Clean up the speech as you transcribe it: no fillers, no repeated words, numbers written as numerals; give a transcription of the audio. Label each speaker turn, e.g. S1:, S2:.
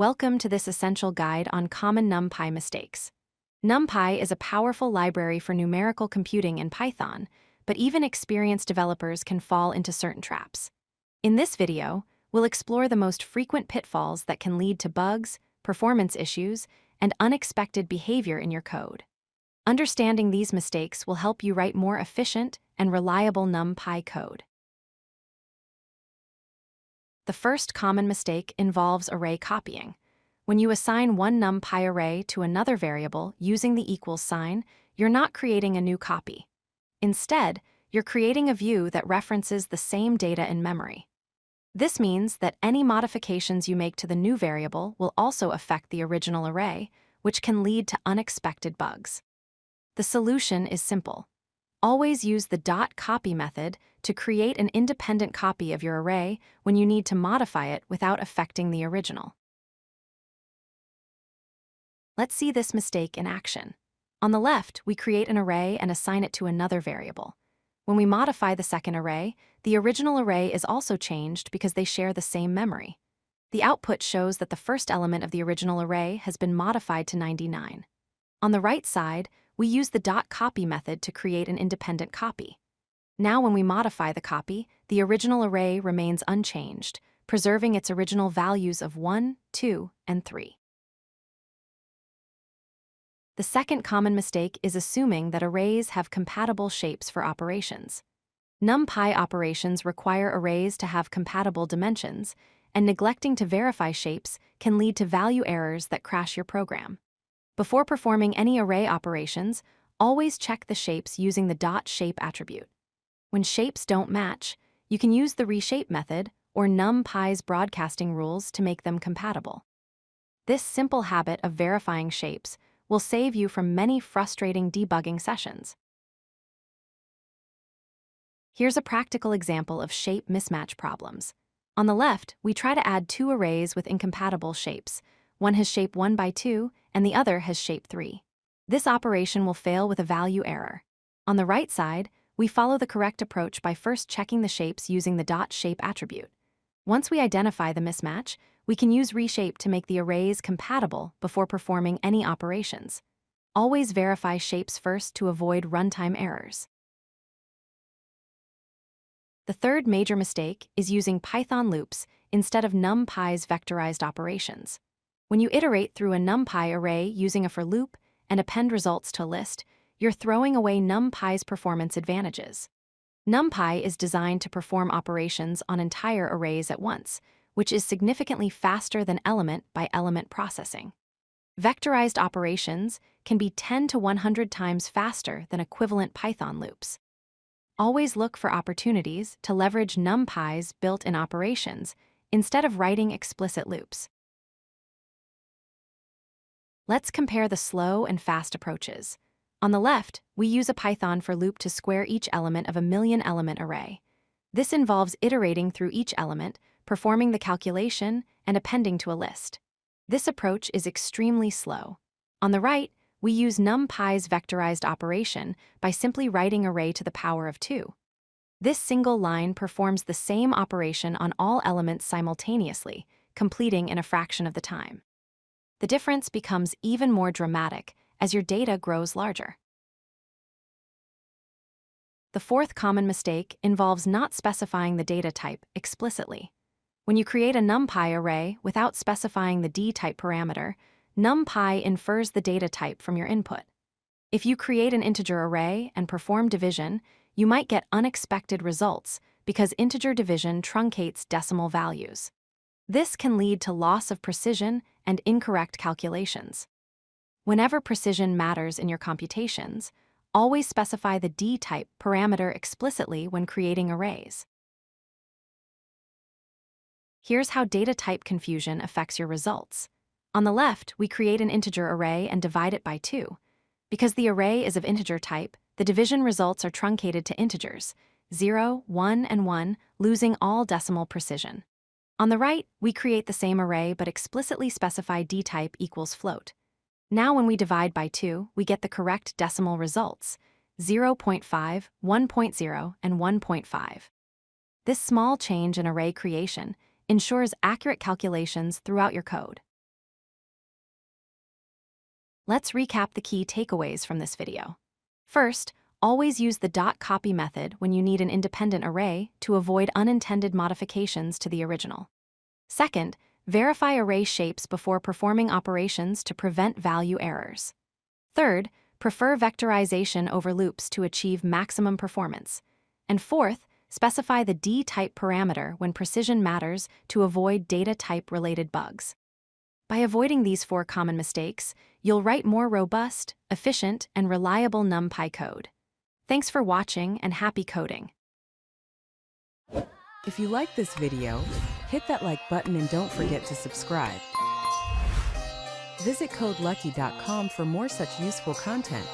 S1: Welcome to this essential guide on common NumPy mistakes. NumPy is a powerful library for numerical computing in Python, but even experienced developers can fall into certain traps. In this video, we'll explore the most frequent pitfalls that can lead to bugs, performance issues, and unexpected behavior in your code. Understanding these mistakes will help you write more efficient and reliable NumPy code. The first common mistake involves array copying. When you assign one NumPy array to another variable using the equals sign, you're not creating a new copy. Instead, you're creating a view that references the same data in memory. This means that any modifications you make to the new variable will also affect the original array, which can lead to unexpected bugs. The solution is simple. Always use the .copy method to create an independent copy of your array when you need to modify it without affecting the original. Let's see this mistake in action. On the left, we create an array and assign it to another variable. When we modify the second array, the original array is also changed because they share the same memory. The output shows that the first element of the original array has been modified to 99. On the right side, we use the .copy method to create an independent copy. Now when we modify the copy, the original array remains unchanged, preserving its original values of 1, 2, and 3. The second common mistake is assuming that arrays have compatible shapes for operations. NumPy operations require arrays to have compatible dimensions, and neglecting to verify shapes can lead to value errors that crash your program. Before performing any array operations, always check the shapes using the .shape attribute. When shapes don't match, you can use the reshape method or NumPy's broadcasting rules to make them compatible. This simple habit of verifying shapes will save you from many frustrating debugging sessions. Here's a practical example of shape mismatch problems. On the left, we try to add two arrays with incompatible shapes. One has shape 1 by 2, and the other has shape 3. This operation will fail with a value error. On the right side, we follow the correct approach by first checking the shapes using the .shape attribute. Once we identify the mismatch, we can use reshape to make the arrays compatible before performing any operations. Always verify shapes first to avoid runtime errors. The third major mistake is using Python loops instead of NumPy's vectorized operations. When you iterate through a NumPy array using a for loop and append results to a list, you're throwing away NumPy's performance advantages. NumPy is designed to perform operations on entire arrays at once, which is significantly faster than element-by-element processing. Vectorized operations can be 10 to 100 times faster than equivalent Python loops. Always look for opportunities to leverage NumPy's built-in operations instead of writing explicit loops. Let's compare the slow and fast approaches. On the left, we use a Python for loop to square each element of a million-element array. This involves iterating through each element, performing the calculation, and appending to a list. This approach is extremely slow. On the right, we use NumPy's vectorized operation by simply writing array to the power of 2. This single line performs the same operation on all elements simultaneously, completing in a fraction of the time. The difference becomes even more dramatic as your data grows larger. The fourth common mistake involves not specifying the data type explicitly. When you create a NumPy array without specifying the dtype parameter, NumPy infers the data type from your input. If you create an integer array and perform division, you might get unexpected results because integer division truncates decimal values. This can lead to loss of precision and incorrect calculations. Whenever precision matters in your computations, always specify the dtype parameter explicitly when creating arrays. Here's how data type confusion affects your results. On the left, we create an integer array and divide it by 2. Because the array is of integer type, the division results are truncated to integers, 0, 1, and 1, losing all decimal precision. On the right, we create the same array but explicitly specify dtype equals float. Now when we divide by 2, we get the correct decimal results, 0.5, 1.0, and 1.5. This small change in array creation ensures accurate calculations throughout your code. Let's recap the key takeaways from this video. First, always use the .copy method when you need an independent array to avoid unintended modifications to the original. Second, verify array shapes before performing operations to prevent value errors. Third, prefer vectorization over loops to achieve maximum performance. And fourth, specify the D-type parameter when precision matters to avoid data type-related bugs. By avoiding these 4 common mistakes, you'll write more robust, efficient, and reliable NumPy code. Thanks for watching and happy coding.
S2: If you like this video, hit that like button and don't forget to subscribe. Visit codelucky.com for more such useful content.